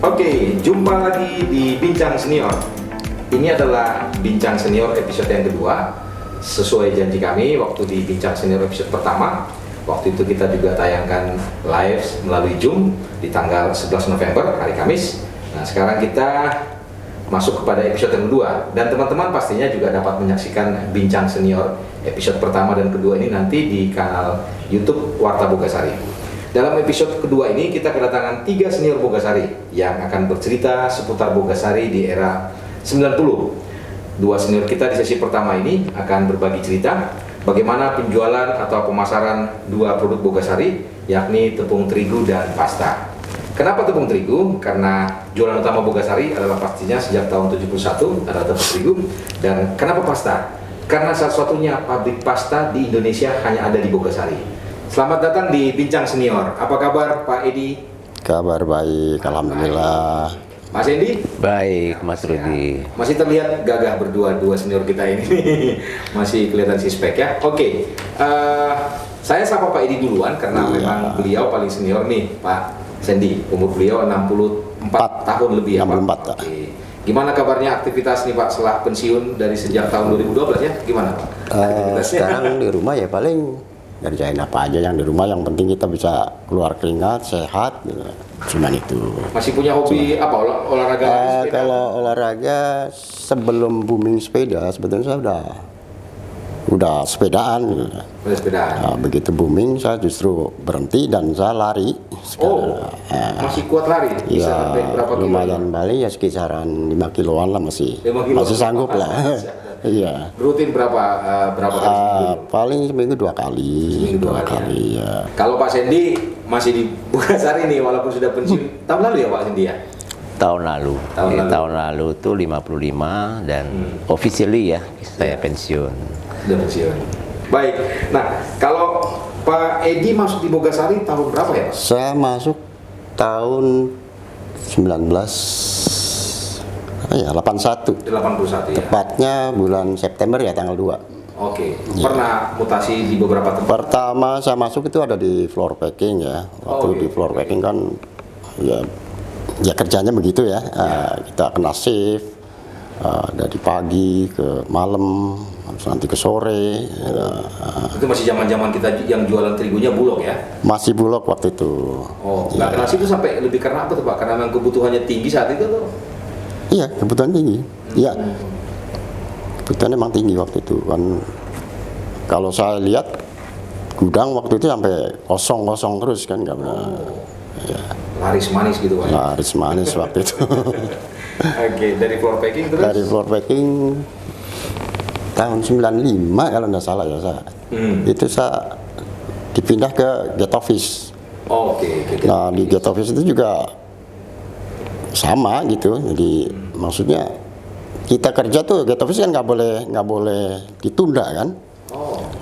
Oke, jumpa lagi di Bincang Senior. Ini adalah Bincang Senior episode yang kedua. Sesuai janji kami waktu di Bincang Senior episode pertama, waktu itu kita juga tayangkan live melalui Zoom di tanggal 11 November, hari Kamis. Nah, sekarang kita masuk kepada episode yang kedua. Dan teman-teman pastinya juga dapat menyaksikan Bincang Senior episode pertama dan kedua ini nanti di kanal YouTube Warta Bogasari. Dalam episode kedua ini kita kedatangan 3 senior Bogasari yang akan bercerita seputar Bogasari di era 90. 2 senior kita di sesi pertama ini akan berbagi cerita bagaimana penjualan atau pemasaran 2 produk Bogasari, yakni tepung terigu dan pasta. Kenapa tepung terigu? Karena jualan utama Bogasari adalah pastinya sejak tahun 71 adalah tepung terigu. Dan kenapa pasta? Karena satu-satunya pabrik pasta di Indonesia hanya ada di Bogasari. Selamat datang di Bincang Senior. Apa kabar Pak Edi? Kabar baik, alhamdulillah. Mas Edi? Baik, Mas Rudi. Masih terlihat gagah berdua, 2 senior kita ini. Masih kelihatan sispek ya. Oke, saya sapa Pak Edi duluan karena memang beliau paling senior nih, Pak Sandy. Umur beliau 64 tahun lebih ya, 64, Pak. Oke. Gimana kabarnya aktivitas nih Pak setelah pensiun dari sejak tahun 2012 ya? Gimana Pak? Sekarang di rumah ya paling ngerjain apa aja yang di rumah, yang penting kita bisa keluar keringat, sehat, cuman itu. Masih punya hobi apa olahraga? Kalau olahraga sebelum booming sepeda sebetulnya saya udah sepedaan. Udah sepedaan. Nah, begitu booming saya justru berhenti dan saya lari. Oh, masih kuat lari? Bisa Ya, sampai berapa kilo? lumayan paling ya sekitaran 5 kiloan lah masih 5 kilo. masih sanggup lah. Iya. Rutin berapa kali seminggu? Paling seminggu 2 kali. Seminggu 2 kali ya. Kalau Pak Sandy masih di Bogasari nih walaupun sudah pensiun. Tahun lalu ya Pak Sandy ya? Tahun lalu. Tahun lalu tuh 55 dan officially ya saya pensiun. Sudah pensiun. Baik. Nah, kalau Pak Edi masuk di Bogasari tahun berapa ya Pak? Saya masuk tahun 81. 81 ya. Tepatnya bulan September ya, tanggal 2. Oke. Pernah mutasi di beberapa tempat? Pertama saya masuk itu ada di floor packing ya. Waktu di floor packing kan ya kerjanya begitu ya. Kita kena shift dari pagi ke malam, nanti ke sore. Itu masih zaman-zaman kita yang jualan terigunya Bulog ya? Masih Bulog waktu itu. Oh, nggak kena shift itu sampai lebih karena apa tuh Pak? Karena memang kebutuhannya tinggi saat itu tuh? Iya, kebutuhan tinggi. Iya. Kebutuhan emang tinggi waktu itu kan. Kalau saya lihat gudang waktu itu sampai kosong terus kan, nggak pernah. Ya. Laris manis gitu Pak? Laris manis waktu itu. Oke, dari floor packing terus? Dari floor packing tahun 95 kalau nggak salah ya saya. Itu saya dipindah ke gate office. Oke. Nah di gate office itu juga sama gitu. Jadi maksudnya kita kerja tuh gate office kan nggak boleh ditunda kan.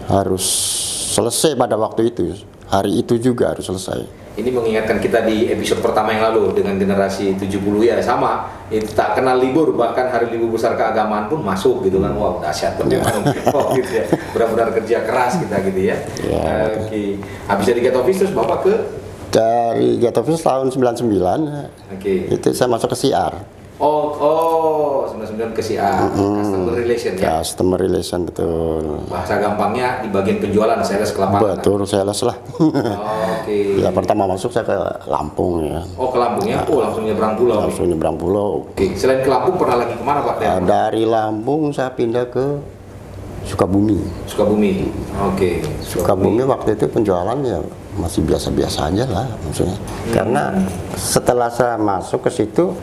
Harus selesai pada waktu itu. Hari itu juga harus selesai. Ini mengingatkan kita di episode pertama yang lalu dengan generasi 70 ya sama. Itu tak kenal libur, bahkan hari libur besar keagamaan pun masuk gitu kan. Wow, dahsyat memang. Oh gitu ya. Benar-benar kerja keras kita gitu ya. Oke. Habis dari gate office terus Bapak ke? Dari gate office tahun 99. Oke. Itu saya masuk ke CR. Oh, 99 ke CR, customer relation ya. Customer relation, betul. Bahasa gampangnya di bagian penjualan, sales ke lapangan. Betul, sales lah. Oke. Ya pertama masuk saya ke Lampung ya. Oh, ke Lampung ya? Oh, langsung nyebrang pulau. Langsung nyebrang pulau. Oke, selain ke Lampung pernah lagi kemana Pak? Dari Lampung saya pindah ke Sukabumi. Sukabumi. Oke. Sukabumi waktu itu penjualannya masih biasa-biasa aja lah maksudnya. Karena setelah saya masuk ke situ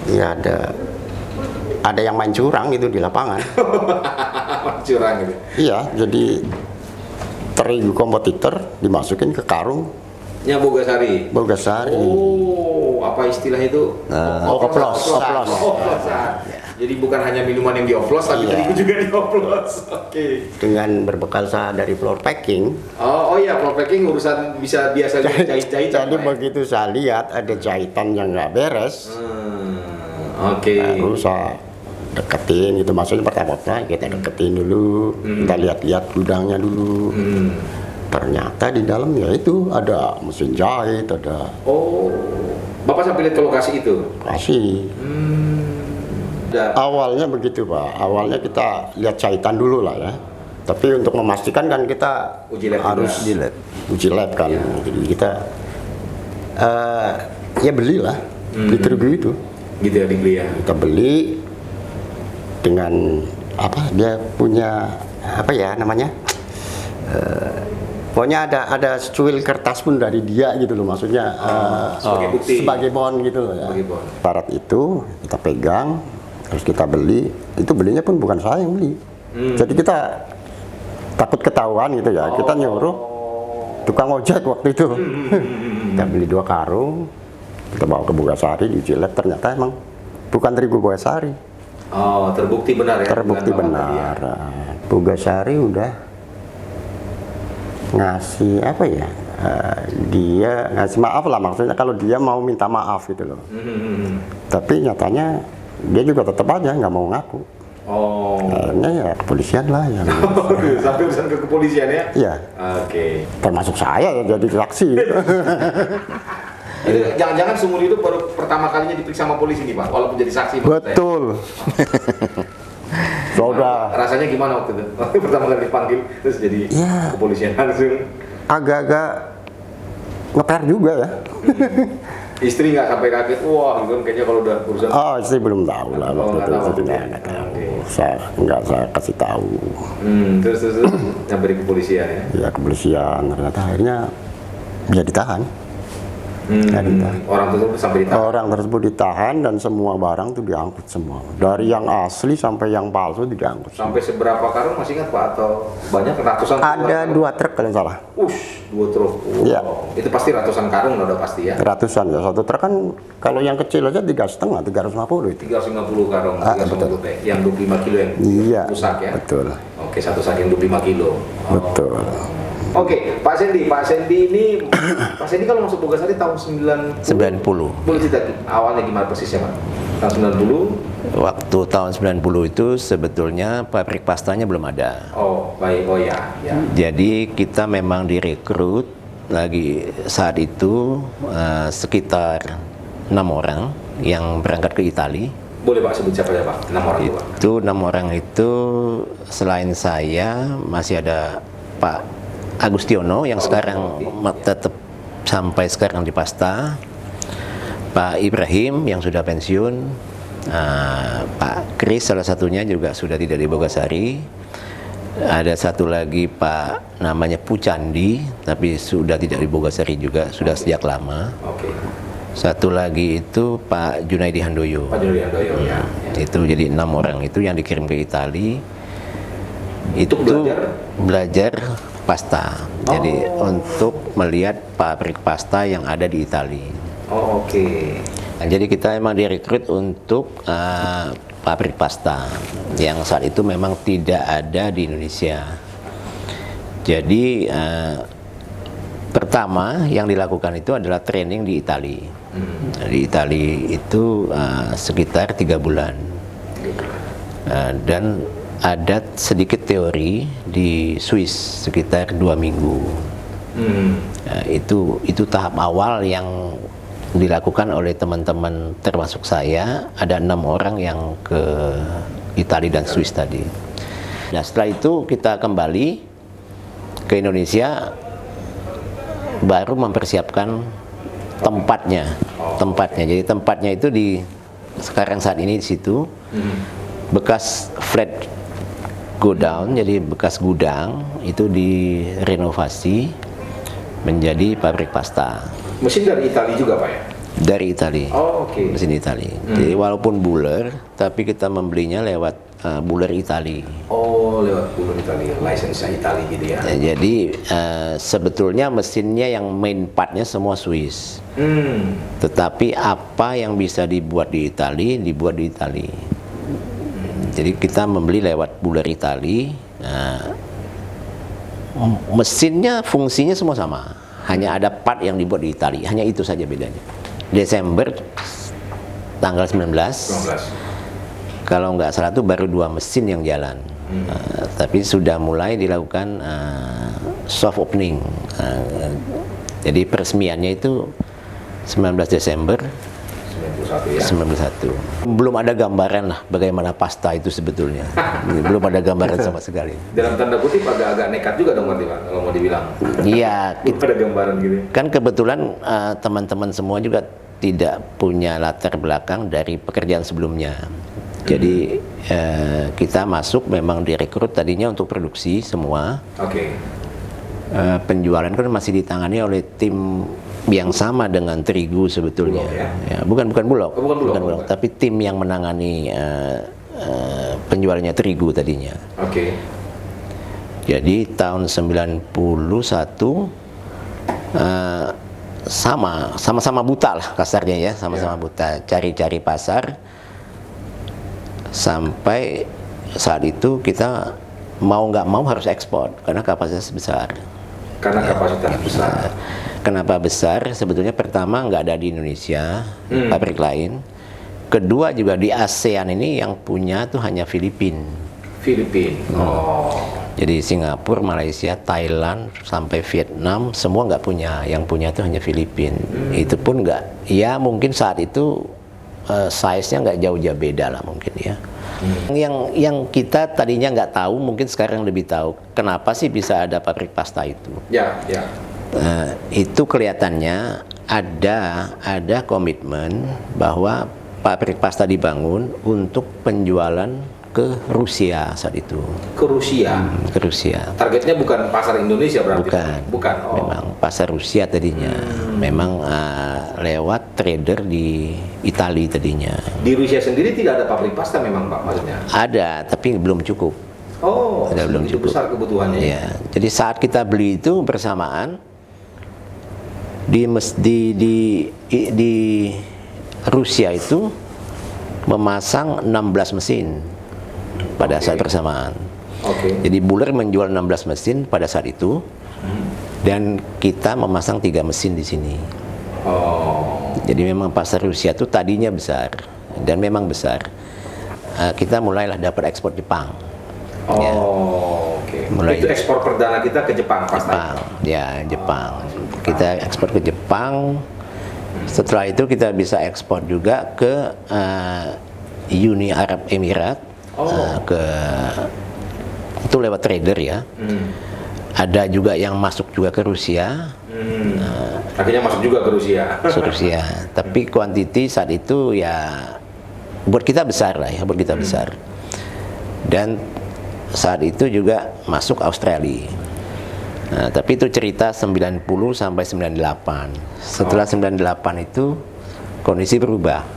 ya ada yang main curang gitu di lapangan. Curang gitu. Iya, jadi terigu kompetitor dimasukin ke karung. Ya Bogasari. Oh, apa istilah itu? Oplos. Jadi bukan hanya minuman yang dioplos, tapi terigu juga dioplos. Oke. Dengan berbekal saya dari floor packing. Oh iya, floor packing urusan bisa biasa jahit-jahit. Jadi begitu saya lihat ada jahitan yang nggak beres. Oke. Lalu saya deketin gitu, maksudnya pertama kita deketin dulu, kita lihat-lihat gudangnya dulu. Ternyata di dalam ya itu ada mesin jahit, ada Oh, Bapak sampai lihat ke lokasi itu? kasih. Awalnya begitu Pak, awalnya kita lihat jahitan dulu lah ya. Tapi untuk memastikan kan kita Uji lab harus juga. uji lab kan. Iya. Jadi kita ya belilah, beli tergu itu. Gitu ya, dibeli ya? Kita beli dengan apa? Dia punya apa ya namanya? Pokoknya ada secuil kertas pun dari dia gitu loh, maksudnya sebagai bukti. sebagai bond gitu loh ya. Sebagai bond. Syarat itu kita pegang, terus kita beli. Itu belinya pun bukan saya yang beli. Jadi kita takut ketahuan gitu ya. Kita nyuruh tukang ojek waktu itu. Kita beli 2 karung, kita bawa ke Bogasari diuji lab, ternyata emang bukan terigu Bogasari. Oh, terbukti benar ya? Terbukti Bukan bawaan benar. Bogasari udah ngasih apa ya? Dia ngasih maaf lah, maksudnya kalau dia mau minta maaf gitu loh. Tapi nyatanya dia juga tetap aja nggak mau ngaku. Oh. Akhirnya ya kepolisian lah yang Sampai urusan ke kepolisian ya? iya, Oke. termasuk saya ya jadi saksi. Itu jangan-jangan seumur hidup baru pertama kalinya diperiksa sama polisi nih Pak, walaupun jadi saksi. maksud saya. Betul. Saudara Rasanya gimana waktu itu? Pertama kali dipanggil terus jadi Ya. kepolisian langsung. agak-agak ngeper juga ya. Istri nggak sampai kaget, wah gitu kan, kayaknya kalau udah urusan. Oh, saya belum tahu lah Oh, waktu nggak itu. tahu. Saya nggak tahu. Oke. Saya kasih tahu. Terus sampai di kepolisian ya. Ya kepolisian, ternyata akhirnya dia ditahan. Ya, ditahan. Orang tersebut sampai ditahan. Orang tersebut ditahan dan semua barang tuh diangkut semua. Dari yang asli sampai yang palsu diangkut. Sampai seberapa karung masih ingat Pak, atau banyak ratusan? Ada 2 truk kalau nggak salah. 2 truk. Wow. Iya. Itu pasti ratusan karung udah pasti ya. Ratusan ya. Satu truk kan kalau yang kecil aja 3,5, 350 itu. 350 karung, Ah, 350 teh, yang 25 kilo yang Iya. rusak ya. Betul. Oke, satu sak yang 25 kilo. Oh. Betul. Oke, Pak Sendi ini, Pak Sendi kalau masuk Bogasari tahun 90. Boleh cerita awalnya gimana persisnya Pak? Tahun 90? Waktu tahun 90 itu sebetulnya pabrik pastanya belum ada. Oh, baik, oh ya, ya. Jadi kita memang direkrut lagi saat itu sekitar 6 orang yang berangkat ke Italia. Boleh Pak sebut siapa ya Pak? 6 orang itu Pak. Itu 6 orang itu selain saya masih ada Pak Agustiono yang sekarang tetap sampai sekarang di Pasta, Pak Ibrahim yang sudah pensiun, Pak Kris salah satunya juga sudah tidak di Bogasari. Ada satu lagi Pak namanya Pucandi tapi sudah tidak di Bogasari juga, sudah sejak lama. Oke. Satu lagi itu Pak Junaidi Handoyo. Pak Juli Handoyo ya. Itu jadi 6 orang itu yang dikirim ke Italia. Itu belajar pasta. Jadi untuk melihat pabrik pasta yang ada di Italia. Oh, oke. Nah, jadi kita memang direkrut untuk pabrik pasta yang saat itu memang tidak ada di Indonesia. Jadi pertama yang dilakukan itu adalah training di Italia. Di Italia itu sekitar 3 bulan. Dan ada sedikit teori di Swiss sekitar 2 minggu. Nah, itu tahap awal yang dilakukan oleh teman-teman termasuk saya. Ada 6 orang yang ke Italia dan Swiss tadi. Nah setelah itu kita kembali ke Indonesia baru mempersiapkan tempatnya. Jadi tempatnya itu di sekarang saat ini di situ bekas flat godown, jadi bekas gudang itu direnovasi menjadi pabrik pasta. Mesin dari Italia juga Pak ya? Dari Italia. Oh, oke. Mesin Italia. Jadi walaupun buler, tapi kita membelinya lewat buler Italia. Oh, lewat bulan Italia, license Italia gitu ya. Ya, jadi sebetulnya mesinnya yang main partnya semua Swiss. Tetapi apa yang bisa dibuat di Italia, dibuat di Italia. Jadi kita membeli lewat buler Italia. Mesinnya, fungsinya semua sama. Hanya ada part yang dibuat di Italia. Hanya itu saja bedanya. Desember tanggal 19. Kalau nggak salah itu baru 2 mesin yang jalan. Tapi sudah mulai dilakukan soft opening. Jadi peresmiannya itu 19 Desember 91 ya. 91. Belum ada gambaran lah bagaimana pasta itu sebetulnya. Belum ada gambaran sama sekali. Dalam tanda kutip agak-agak nekat juga dong berarti Pak, kalau mau dibilang. Iya, Belum ada gambaran gitu. kan kebetulan teman-teman semua juga tidak punya latar belakang dari pekerjaan sebelumnya. Jadi kita masuk memang direkrut tadinya untuk produksi semua. Oke. Penjualan kan masih ditangani oleh tim yang sama dengan terigu sebetulnya. Bulog, ya? Ya, bukan Bulog, Oh, bukan Bulog, bukan. tapi tim yang menangani penjualannya terigu tadinya. Oke. Jadi tahun 91 sama-sama buta lah kasarnya ya, sama-sama buta, cari-cari pasar sampai saat itu kita mau nggak mau harus ekspor karena kapasitas besar. Karena kapasitas besar. Kenapa besar? Sebetulnya pertama nggak ada di Indonesia pabrik lain. Kedua juga di ASEAN ini yang punya tuh hanya Filipina. Oh. Jadi Singapura, Malaysia, Thailand sampai Vietnam semua nggak punya. Yang punya tuh hanya Filipina. Itu pun nggak. Ya mungkin saat itu size-nya nggak jauh-jauh beda lah mungkin ya. Yang kita tadinya nggak tahu, mungkin sekarang lebih tahu. Kenapa sih bisa ada pabrik pasta itu? Ya, ya. Itu kelihatannya ada komitmen bahwa pabrik pasta dibangun untuk penjualan ke Rusia saat itu. Ke Rusia. Ke Rusia. Targetnya bukan pasar Indonesia berarti? Bukan. Oh. Memang pasar Rusia tadinya. Memang lewat trader di Italia tadinya. Di Rusia sendiri tidak ada pabrik pasta memang Pak maksudnya? Ada, tapi belum cukup. Oh, Belum itu cukup. besar kebutuhannya. Ya. Jadi saat kita beli itu bersamaan di Rusia itu memasang 16 mesin pada saat bersamaan. Jadi Buller menjual 16 mesin pada saat itu, dan kita memasang 3 mesin di sini. Jadi memang pasar Rusia itu tadinya besar dan memang besar. Kita mulailah dapat ekspor Jepang. Mulai itu ekspor perdana kita ke Jepang pasta. Jepang, ya Jepang. Kita ekspor ke Jepang. Setelah itu kita bisa ekspor juga ke Uni Arab Emirat. Itu lewat trader ya. Ada juga yang masuk juga ke Rusia. Akhirnya masuk juga ke Rusia. Tapi kuantiti saat itu ya buat kita besar lah ya, buat kita besar. Dan saat itu juga masuk Australia. Tapi itu cerita 90 sampai 98. Setelah 98 itu kondisi berubah.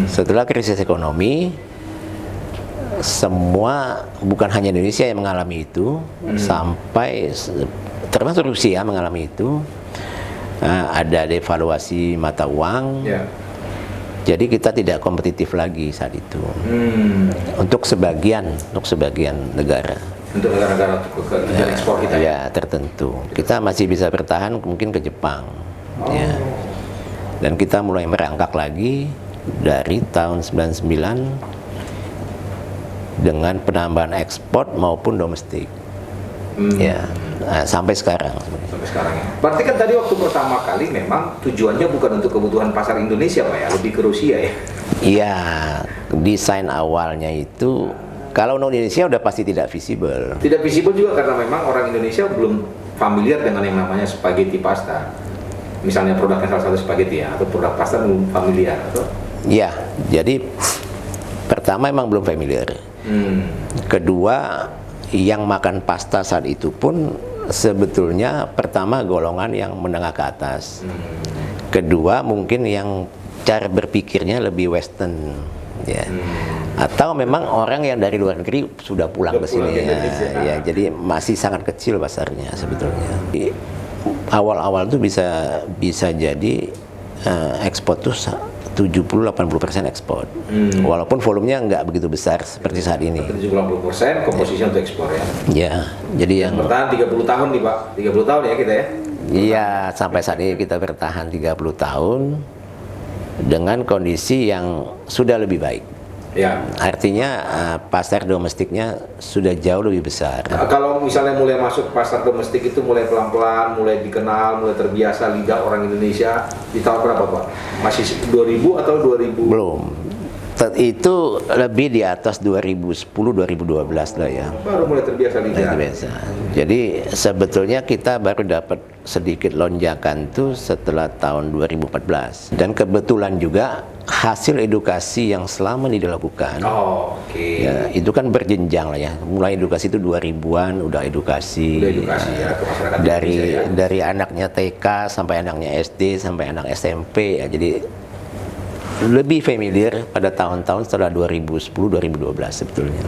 Setelah krisis ekonomi, semua bukan hanya Indonesia yang mengalami itu, sampai termasuk Rusia mengalami itu. Ada devaluasi mata uang. Jadi kita tidak kompetitif lagi saat itu. Untuk sebagian negara. Untuk negara-negara tujuan ekspor kita. Ya, tertentu. Kita masih bisa bertahan mungkin ke Jepang. Ya. Dan kita mulai merangkak lagi dari tahun 99 dengan penambahan ekspor maupun domestik. Ya, sampai sekarang. Sampai sekarang ya. Berarti kan tadi waktu pertama kali memang tujuannya bukan untuk kebutuhan pasar Indonesia Pak ya, lebih ke Rusia ya. Iya, desain awalnya itu kalau non Indonesia udah pasti tidak visible. Tidak visible juga karena memang orang Indonesia belum familiar dengan yang namanya spaghetti pasta. Misalnya produknya salah satu spaghetti ya, atau produk pasta belum familiar atau? Iya, jadi pertama emang belum familiar. Kedua, yang makan pasta saat itu pun sebetulnya pertama golongan yang menengah ke atas. Kedua mungkin yang cara berpikirnya lebih western ya. Atau memang orang yang dari luar negeri sudah pulang ke sini ya. Jadi masih sangat kecil pasarnya sebetulnya. Awal-awal tuh bisa jadi ekspor tuh 70-80% ekspor. Walaupun volumenya nggak begitu besar seperti saat ini. 70-80% komposisinya untuk ekspor ya. Ya, jadi yang bertahan 30 tahun nih Pak. 30 tahun ya kita ya. Iya, sampai saat ini kita bertahan 30 tahun dengan kondisi yang sudah lebih baik. Ya. Artinya pasar domestiknya sudah jauh lebih besar. Kalau misalnya mulai masuk pasar domestik itu mulai pelan-pelan, mulai dikenal, mulai terbiasa lidah orang Indonesia di tahun berapa Pak? Masih 2000 atau 2000? Belum. Itu lebih di atas 2010-2012 lah ya. Baru mulai terbiasa lidah. Biasa. Jadi sebetulnya kita baru dapat sedikit lonjakan tuh setelah tahun 2014. Dan kebetulan juga hasil edukasi yang selama ini dilakukan. Oh, oke. Ya, itu kan berjenjang lah ya. Mulai edukasi itu 2000-an udah edukasi. Udah edukasi ya ke masyarakat dari Indonesia ya. dari anaknya TK sampai anaknya SD sampai anak SMP ya. Jadi lebih familiar pada tahun-tahun setelah 2010-2012 sebetulnya.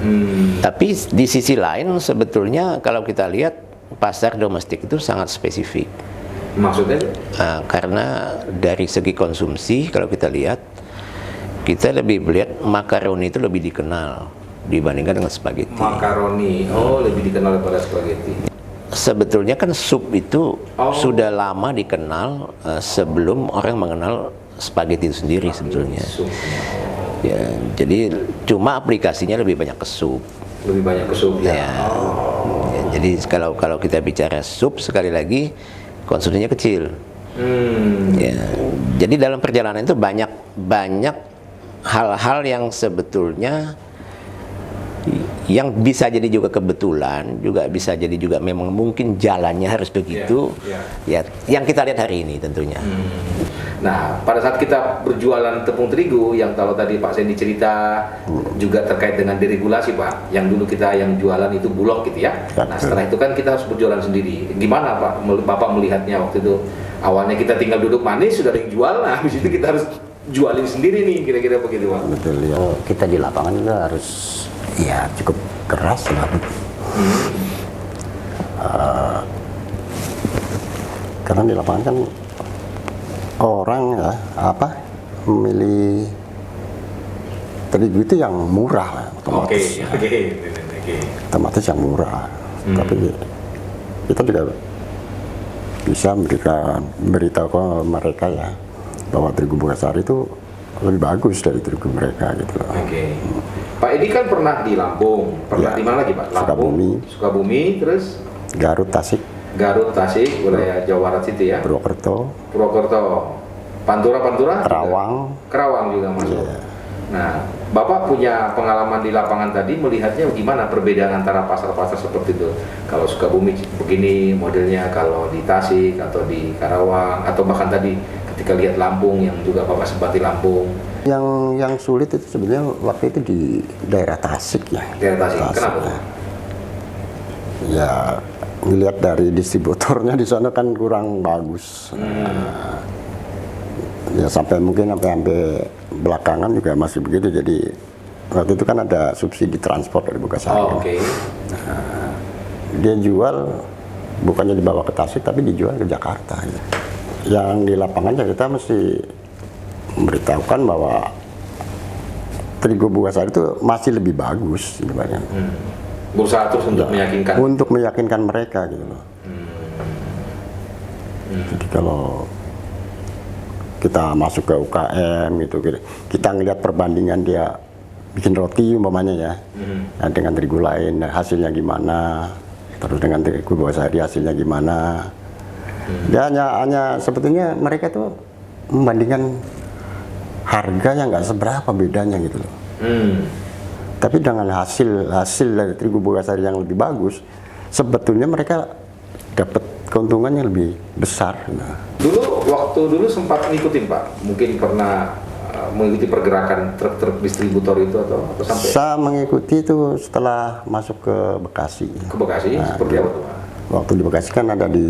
Tapi di sisi lain sebetulnya kalau kita lihat pasar domestik itu sangat spesifik. Maksudnya? Karena dari segi konsumsi kalau kita lihat, kita lebih melihat makaroni itu lebih dikenal dibandingkan dengan spaghetti. Makaroni, lebih dikenal daripada spaghetti. Sebetulnya kan sup itu sudah lama dikenal sebelum orang mengenal spaghetti itu sendiri sebetulnya. Sup. Ya, jadi cuma aplikasinya lebih banyak ke sup. Lebih banyak ke sup ya. Ya, jadi kalau kita bicara sup sekali lagi konsumsinya kecil. Ya, jadi dalam perjalanan itu banyak hal-hal yang sebetulnya yang bisa jadi juga kebetulan, juga bisa jadi juga memang mungkin jalannya harus begitu. Ya, yang kita lihat hari ini tentunya. Nah, pada saat kita berjualan tepung terigu, yang kalau tadi Pak Sandy cerita juga terkait dengan deregulasi Pak, yang dulu kita yang jualan itu bulog gitu ya. Nah, setelah itu kan kita harus berjualan sendiri. Gimana Pak, Bapak melihatnya waktu itu? Awalnya kita tinggal duduk manis, sudah ada yang jual, nah habis itu kita harus jualin sendiri nih, kira-kira begitu Pak. Betul ya. Kita di lapangan juga harus ya cukup keras lah. Karena di lapangan kan orang ya memilih terigu itu yang murah, otomatis. Otomatis yang murah. Tapi kita juga bisa memberitahu ke mereka ya bahwa terigu Bogasari itu lebih bagus dari terigu mereka gitu loh. Pak Edi kan pernah di Lampung, pernah di mana lagi Pak? Lampung, Sukabumi, terus Garut, Tasik, wilayah Jawa Barat situ ya. Purwokerto, Pantura, Kerawang juga masuk. Nah, Bapak punya pengalaman di lapangan tadi, melihatnya gimana perbedaan antara pasar-pasar seperti itu? Kalau Sukabumi begini modelnya, kalau di Tasik atau di Karawang, atau bahkan tadi ketika lihat Lampung yang juga Bapak sempat di Lampung. Yang sulit itu sebenarnya waktu itu di daerah Tasik ya. Daerah Tasik. Kenapa? Ya, ngelihat dari distributornya di sana kan kurang bagus. Ya sampai belakangan juga masih begitu. Jadi waktu itu kan ada subsidi transport dari Bogasari. Dia jual bukannya dibawa ke Tasik tapi dijual ke Jakarta. Yang di lapangan kita mesti memberitahukan bahwa terigu Bogasari itu masih lebih bagus sebenarnya. Berusaha terus untuk meyakinkan. Untuk meyakinkan mereka gitu loh. Jadi kalau kita masuk ke UKM gitu, kita ngelihat perbandingan dia bikin roti umpamanya ya, dengan terigu lain, hasilnya gimana, terus dengan terigu Bogasari hasilnya gimana. Dia hanya sebetulnya mereka tuh membandingkan harga yang nggak seberapa bedanya gitu loh. Tapi dengan hasil dari terigu Bogasari yang lebih bagus, sebetulnya mereka dapat keuntungan yang lebih besar. Waktu dulu sempat ngikutin Pak, mungkin pernah mengikuti pergerakan truk-truk distributor itu atau sampai? Saya mengikuti itu setelah masuk ke Bekasi. Ke Bekasi, seperti apa tuh Pak? Waktu di Bekasi kan ada di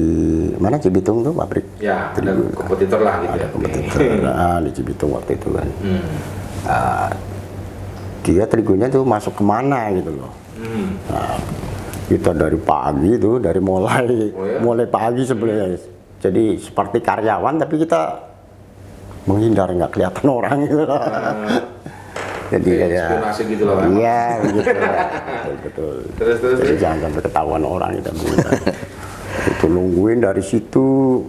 mana Cibitung tuh pabrik. Ya, ada kompetitor lah gitu ya. Kompetitor di Cibitung waktu itu kan. Dia terigunya tuh masuk kemana gitu loh. Kita dari pagi tuh, dari mulai pagi sebenarnya. Jadi seperti karyawan tapi kita menghindar nggak kelihatan orang gitu loh. Jadi kayak gitu loh. Iya, begitu. Betul. Terus. Jadi jangan sampai ketahuan orang kita. Itu nungguin dari situ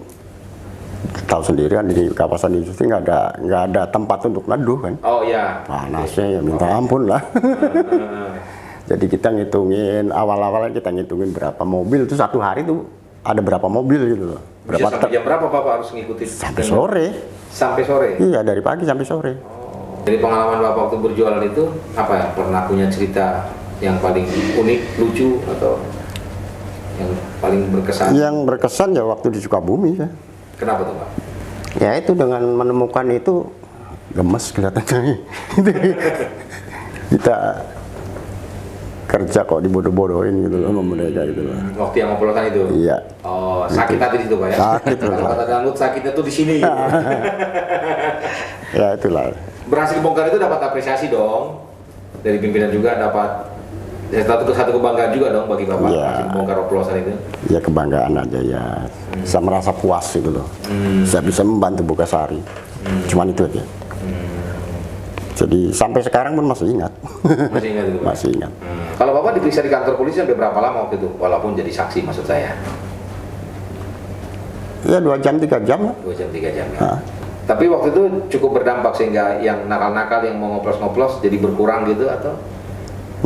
tahu sendiri kan di kawasan industri nggak ada tempat untuk neduh kan. Oh ya. Panasnya ya minta ampun lah. Jadi kita ngitungin awal-awalnya kita ngitungin berapa mobil itu satu hari tuh ada berapa mobil gitu loh. Bisa sampai jam berapa Bapak harus ngikutin? Sampai sore. Sampai sore? Iya, dari pagi sampai sore. Jadi pengalaman Bapak waktu berjualan itu apa ya? Pernah punya cerita yang paling unik, lucu atau yang paling berkesan? Yang berkesan ya waktu di Sukabumi ya. Kenapa tuh Pak? Ya itu dengan menemukan itu gemes kelihatannya. Kita kerja kok dibodoh-bodohin gitu loh sama mereka gitu loh. Waktu yang oplosan itu? Iya. Oh, sakit hati di situ Pak ya? Sakit. Kalau kata dangdut sakitnya tuh di sini. Ya itulah. Berhasil bongkar itu dapat apresiasi dong. Dari pimpinan juga dapat satu kebanggaan juga dong bagi Bapak Iya. berhasil bongkar oplosan itu. Ya kebanggaan aja ya. Bisa merasa puas gitu loh. Saya bisa membantu Bogasari. Cuman itu aja. Jadi sampai sekarang pun masih ingat. Masih ingat itu Pak? Masih ingat. Kalau Bapak diperiksa di kantor polisi sampai berapa lama waktu itu? Walaupun jadi saksi maksud saya. Ya 2 jam 3 jam lah. 2 jam 3 jam ya. Nah. Tapi waktu itu cukup berdampak sehingga yang nakal-nakal yang mau ngoplos-ngoplos jadi berkurang gitu atau?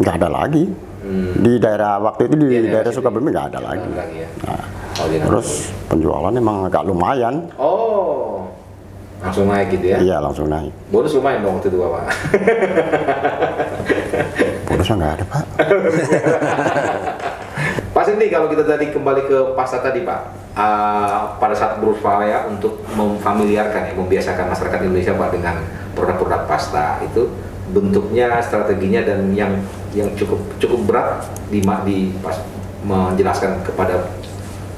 Nggak ada lagi. Di daerah waktu itu di Iya, daerah situ. Sukabumi nggak ada lagi. Lagi ya. Nah, Oh, di kantor terus penjualan emang agak lumayan. polisi. Oh. Langsung naik gitu ya. Iya langsung naik. Bonus lumayan dong waktu itu Bapak. Bonusnya nggak ada Pak. Pak Sindi, kalau kita tadi kembali ke pasta tadi Pak, pada saat berupaya untuk memfamiliarkan ya, membiasakan masyarakat Indonesia Pak dengan produk-produk pasta itu bentuknya, strateginya dan yang cukup berat pas menjelaskan kepada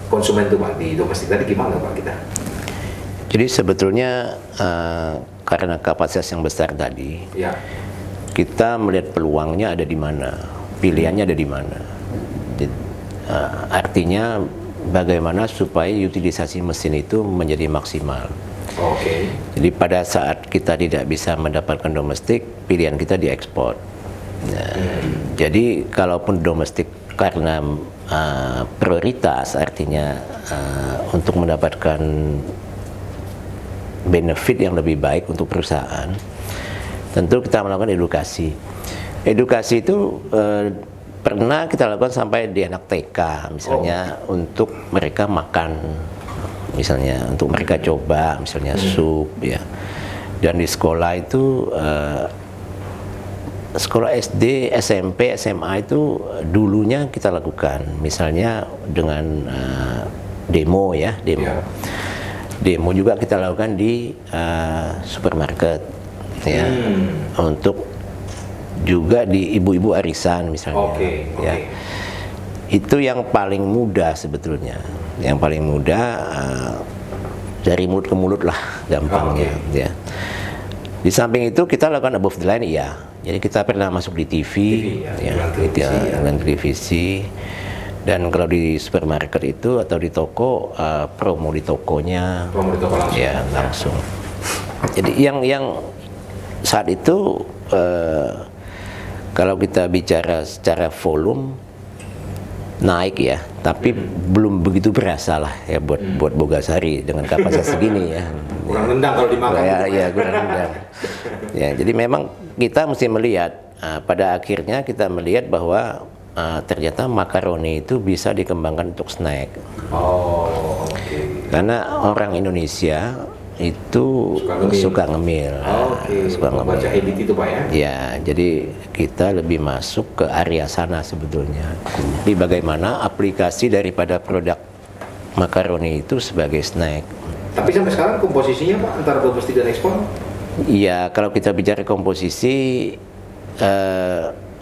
konsumen itu Pak di domestik tadi gimana Pak kita? Jadi sebetulnya karena kapasitas yang besar tadi, Ya. kita melihat peluangnya ada di mana, pilihannya ada di mana. Artinya bagaimana supaya utilisasi mesin itu menjadi maksimal. Oke. Jadi pada saat kita tidak bisa mendapatkan domestik, pilihan kita diekspor. Nah, jadi kalaupun domestik karena prioritas, artinya untuk mendapatkan benefit yang lebih baik untuk perusahaan, tentu kita melakukan edukasi. Edukasi itu pernah kita lakukan sampai di anak TK misalnya, untuk mereka makan, misalnya untuk mereka coba misalnya sup ya. Dan di sekolah itu sekolah SD, SMP, SMA itu dulunya kita lakukan misalnya dengan demo ya, demo. Ya. Demo juga kita lakukan di supermarket ya, untuk juga di ibu-ibu arisan misalnya. Oke. Ya. Itu yang paling mudah sebetulnya. Yang paling mudah dari mulut ke mulut lah gampangnya ya. Di samping itu kita lakukan above the line ya. Jadi kita pernah masuk di TV ya, dengan televisi. Dan kalau di supermarket itu atau di toko, promo di tokonya, Promo di toko langsung. ya langsung. Jadi yang saat itu kalau kita bicara secara volume naik ya, tapi belum begitu berasa lah ya buat Bogasari dengan kapasitas segini ya. Kurang nendang kalau dimakan. Ya kurang nendang. Ya, jadi memang kita mesti melihat pada akhirnya kita melihat bahwa ternyata makaroni itu bisa dikembangkan untuk snack. Oh, oke. Karena orang Indonesia itu suka ngemil. Suka ngemil. Baca habit itu Pak ya? Ya, jadi kita lebih masuk ke area sana sebetulnya. Jadi bagaimana aplikasi daripada produk makaroni itu sebagai snack. Tapi sampai sekarang komposisinya Pak antara domestik dan ekspor? Iya, kalau kita bicara komposisi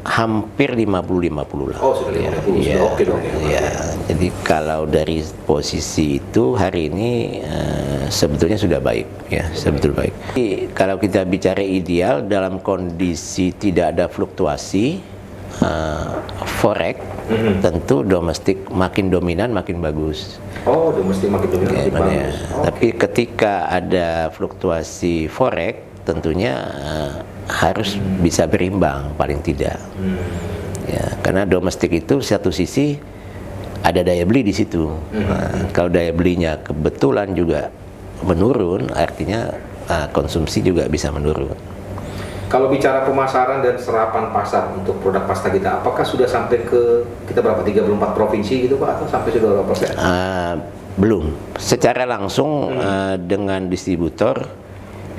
hampir 50-50 lah. Oh, sudah 50. Ya, Sudah oke dong ya. ya. Jadi kalau dari posisi itu hari ini sebetulnya sudah baik ya, sebetulnya baik. Jadi, kalau kita bicara ideal dalam kondisi tidak ada fluktuasi forex, tentu domestik makin dominan makin bagus. Oh, domestik makin dominan Ya, makin bagus. Tapi ketika ada fluktuasi forex, tentunya harus bisa berimbang paling tidak. Ya, karena domestik itu satu sisi ada daya beli di situ. Nah, kalau daya belinya kebetulan juga menurun, artinya konsumsi juga bisa menurun. Kalau bicara pemasaran dan serapan pasar untuk produk pasta kita, apakah sudah sampai ke kita berapa 34 provinsi gitu Pak, atau sampai sudah berapa persen? Belum. Secara langsung dengan distributor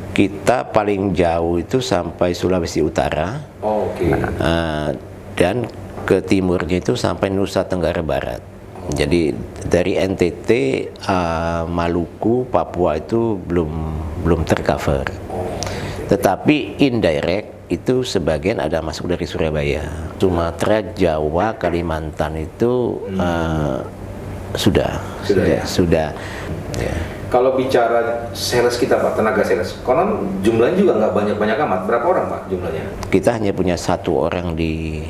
kita paling jauh itu sampai Sulawesi Utara. Oh, oke. Dan ke timurnya itu sampai Nusa Tenggara Barat. Jadi dari NTT, Maluku, Papua itu belum tercover. Tetapi indirect itu sebagian ada masuk dari Surabaya. Sumatera, Jawa, Kalimantan itu sudah. Ya. Kalau bicara sales kita Pak, tenaga sales, konon jumlahnya juga nggak banyak-banyak amat. Berapa orang Pak jumlahnya? Kita hanya punya 1 orang di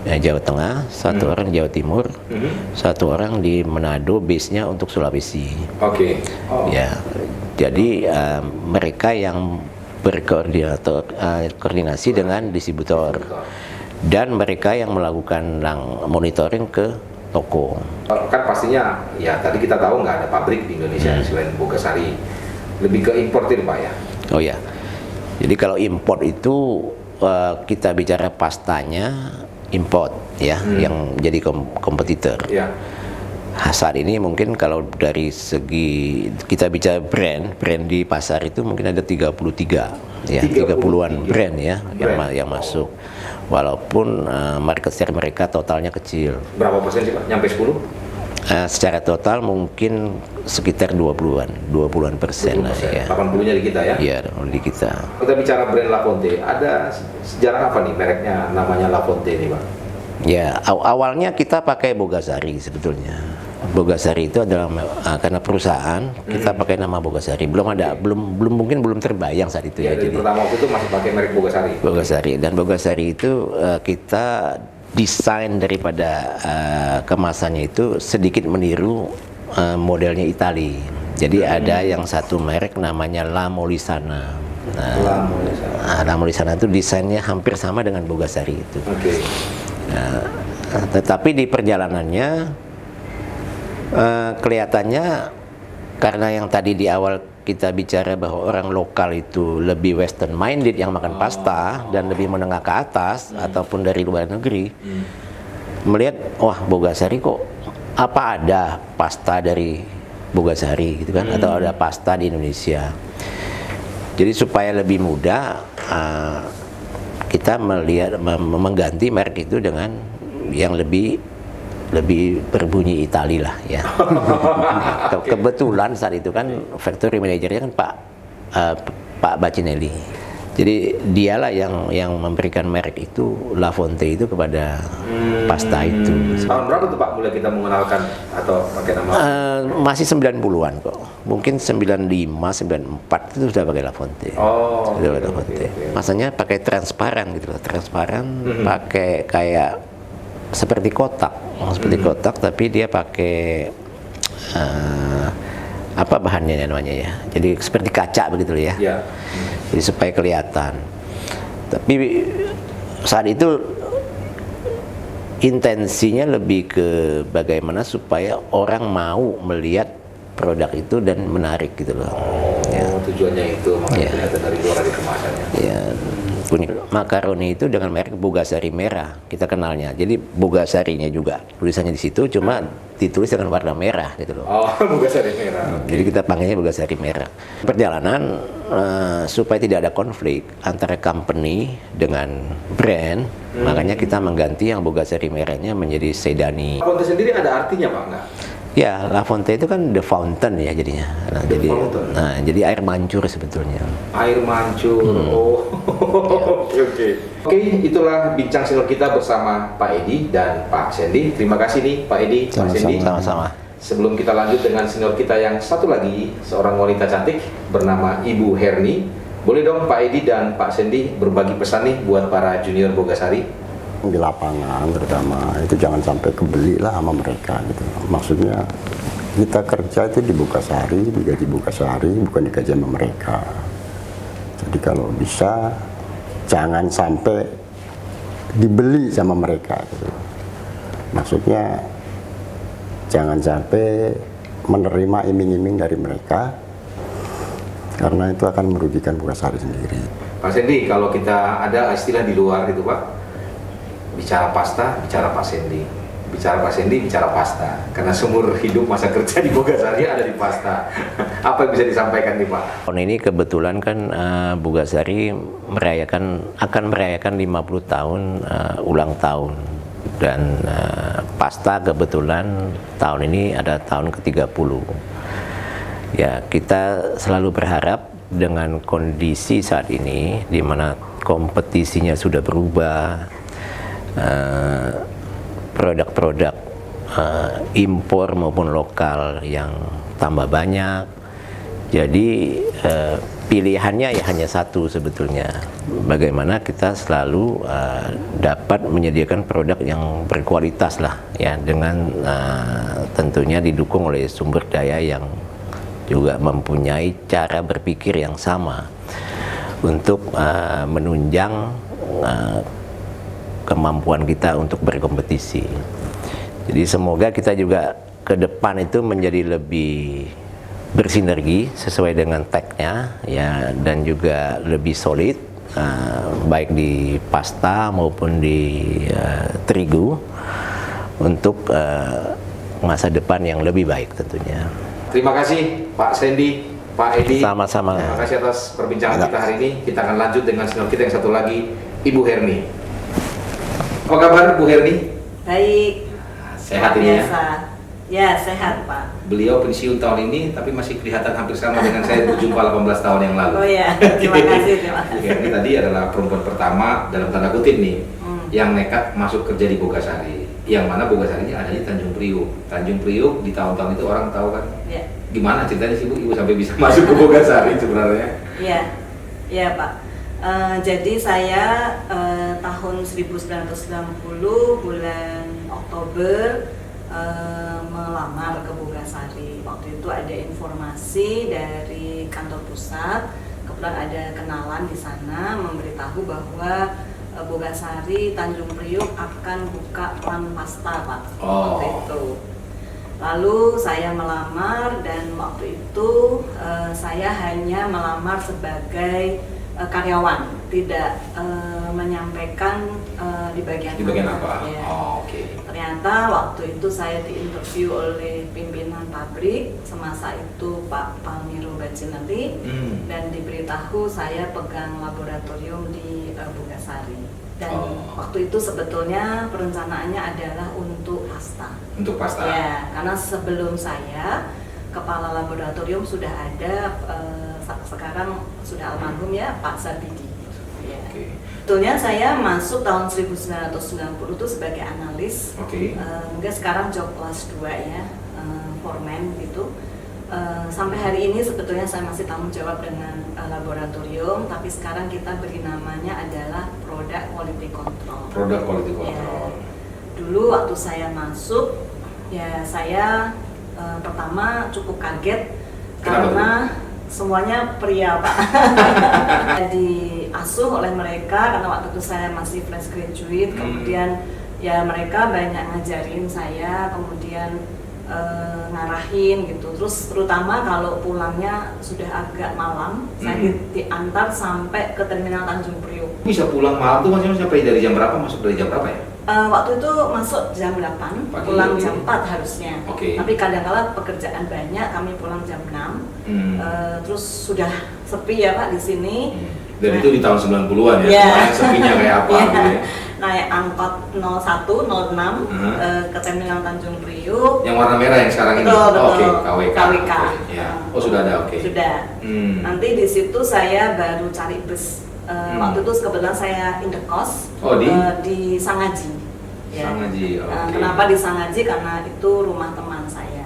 Jawa Tengah, 1 orang di Jawa Timur, 1 orang di Manado, base-nya untuk Sulawesi. Oke. Oh. Ya, jadi mereka yang koordinasi dengan distributor, dan mereka yang melakukan monitoring ke toko. Kan pastinya ya tadi kita tahu nggak ada pabrik di Indonesia selain Bogasari, lebih ke importir Pak ya. Oh ya, jadi kalau import itu kita bicara pastanya import ya, yang jadi kompetitor. Ya. Saat ini mungkin kalau dari segi kita bicara brand di pasar itu mungkin ada 33 ya, 30-an brand ya yang masuk. Walaupun market share mereka totalnya kecil. Berapa persen sih Pak? Nyampe 10? Secara total mungkin sekitar 20-an persen lah ya. 80-nya di kita ya? Iya, di kita. Kita bicara brand La Fonte, ada sejarah apa nih mereknya namanya La Fonte ini Pak? Ya, awalnya kita pakai Bogasari sebetulnya. Bogasari itu adalah karena perusahaan kita pakai nama Bogasari. Mungkin belum terbayang saat itu ya. Jadi pertama waktu itu masih pakai merek Bogasari. Bogasari, dan Bogasari itu kita desain daripada kemasannya itu sedikit meniru modelnya Itali. Jadi ada yang satu merek namanya La Molisana. La Molisana itu desainnya hampir sama dengan Bogasari itu. Oke. Tetapi di perjalanannya kelihatannya, karena yang tadi di awal kita bicara bahwa orang lokal itu lebih western minded yang makan pasta dan lebih menengah ke atas ataupun dari luar negeri, melihat wah Bogasari kok apa ada pasta dari Bogasari gitu kan, atau ada pasta di Indonesia. Jadi supaya lebih mudah kita melihat mengganti merek itu dengan yang lebih berbunyi Itali lah ya. Kebetulan saat itu kan factory manajernya kan Pak Bacinelli. Jadi dialah yang memberikan merek itu La Fonte itu kepada pasta itu. Tahun berapa tuh Pak mulai kita mengenalkan atau pakai nama? Masih 90-an kok. Mungkin 95, 94 itu sudah pakai La Fonte. Oh. Sudah pakai La Fonte. Okay. Masanya pakai transparan gitu loh. Transparan, pakai kayak seperti kotak, tapi dia pakai apa bahannya namanya ya, jadi seperti kaca begitu loh ya. Yeah. Jadi supaya kelihatan. Tapi saat itu intensinya lebih ke bagaimana supaya orang mau melihat produk itu dan menarik gitu loh. Tujuannya itu makanya kelihatan dari luar dari kemasannya. Ya, kuning. Makaroni itu dengan merek Bogasari merah kita kenalnya. Jadi Bogasarinya juga tulisannya di situ, cuma ditulis dengan warna merah gitu loh. Oh, Bogasari merah. Jadi kita panggilnya Bogasari merah. Perjalanan supaya tidak ada konflik antara company dengan brand, makanya kita mengganti yang Bogasari merahnya menjadi Sedani. La Fonte sendiri ada artinya Pak enggak? Ya, La Fonte itu kan the fountain ya jadinya. Jadi air mancur sebetulnya. Air mancur. Oke. Oke, itulah bincang senior kita bersama Pak Edi dan Pak Sandy. Terima kasih nih Pak Edi, Pak Sandy. Sama-sama. Sebelum kita lanjut dengan senior kita yang satu lagi, seorang wanita cantik bernama Ibu Herni. Boleh dong Pak Edi dan Pak Sandy berbagi pesan nih buat para junior Bogasari. Di lapangan terutama itu jangan sampai kebeli lah sama mereka gitu. Maksudnya kita kerja itu di Bogasari, digaji Bogasari, bukan digaji sama mereka. Jadi kalau bisa jangan sampai dibeli sama mereka gitu. Maksudnya jangan sampai menerima iming-iming dari mereka karena itu akan merugikan Bogasari sendiri. Pak Sendi, kalau kita ada istilah di luar itu Pak, bicara pasta, bicara Pak Sendi. Bicara Pak Sendi, bicara pasta. Karena seumur hidup masa kerja di Bogasari ada di pasta. Apa yang bisa disampaikan nih Pak? Tahun ini kebetulan kan Bogasari akan merayakan 50 tahun ulang tahun. Dan pasta kebetulan tahun ini ada tahun ke-30. Ya, kita selalu berharap dengan kondisi saat ini di mana kompetisinya sudah berubah, produk-produk impor maupun lokal yang tambah banyak. Jadi pilihannya ya hanya satu sebetulnya. Bagaimana kita selalu dapat menyediakan produk yang berkualitas lah ya, dengan tentunya didukung oleh sumber daya yang juga mempunyai cara berpikir yang sama untuk menunjang kemampuan kita untuk berkompetisi. Jadi semoga kita juga ke depan itu menjadi lebih bersinergi sesuai dengan tagnya ya, dan juga lebih solid baik di pasta maupun di terigu untuk masa depan yang lebih baik tentunya. Terima kasih Pak Sendi, Pak Edi. Sama-sama. Terima kasih atas perbincangan kita hari ini. Kita akan lanjut dengan senior kita yang satu lagi, Ibu Herni. Apa kabar Bu Herni? Baik. Sehat Luar ini ya? biasa. Ya, sehat Pak. Beliau pensiun tahun ini, tapi masih kelihatan hampir sama dengan saya berjumpa 18 tahun yang lalu. Oh ya, terima kasih, terima Bu kasih. Herni tadi adalah perempuan pertama dalam tanda kutip nih, yang nekat masuk kerja di Bogasari. Yang mana Bogasari ada di Tanjung Priuk. Tanjung Priuk di tahun-tahun itu orang tahu kan? Ya, Gimana ceritanya sih Bu, Ibu sampai bisa masuk ke Bogasari sebenarnya? ya, ya Pak. Jadi saya tahun 1990 bulan Oktober melamar ke Bogasari. Waktu itu ada informasi dari kantor pusat, kebetulan ada kenalan di sana memberitahu bahwa Bogasari Tanjung Priuk akan buka plant pasta Pak. Oh. Waktu itu. Lalu saya melamar dan waktu itu saya hanya melamar sebagai karyawan, tidak menyampaikan di bagian apa? Ya. Oh, oke. Ternyata waktu itu saya diinterview oleh pimpinan pabrik semasa itu Pak Palmiro Bajinelli, dan diberitahu saya pegang laboratorium di Bogasari. Dan waktu itu sebetulnya perencanaannya adalah untuk pasta. Untuk pasta. Ya, karena sebelum saya kepala laboratorium sudah ada, sekarang sudah almarhum ya Pak Sabidi. Ya. Oke. Sebetulnya saya masuk tahun 1990 itu sebagai analis. Oke. Mungkin sekarang job class 2 ya, foreman gitu. Sampai hari ini sebetulnya saya masih tanggung jawab dengan laboratorium, tapi sekarang kita beri namanya adalah product quality control. Produk quality Ya. control. Dulu waktu saya masuk, ya saya pertama cukup kaget. Kenapa karena semuanya pria Pak. Diasuh oleh mereka karena waktu itu saya masih fresh graduate, kemudian ya mereka banyak ngajarin saya, kemudian ngarahin gitu. Terus terutama kalau pulangnya sudah agak malam, saya diantar sampai ke terminal Tanjung Priuk. Bisa pulang malam tuh maksudnya sampai dari jam berapa? Masuk dari jam berapa ya? Waktu itu masuk jam 8, Pagi, pulang oke. jam 4 harusnya. Oke. Tapi kadang-kala pekerjaan banyak, kami pulang jam 6. Terus sudah sepi ya Pak di sini. Dan Nah, itu di tahun 90-an ya, Iya. kemarin sepinya kayak apa Iya. gitu ya. Naik angkot 01, 06 ke terminal Tanjung Priuk. Yang warna merah yang sekarang ini? Betul, Oh, betul. oke, KWK. KWK. Oke, ya. Oh sudah ada, oke. Sudah. Nanti di situ saya baru cari bus. Waktu itu kebetulan saya indekos Oh, di Sangaji. Sangaji, oke. Kenapa di Sangaji? Karena itu rumah teman saya.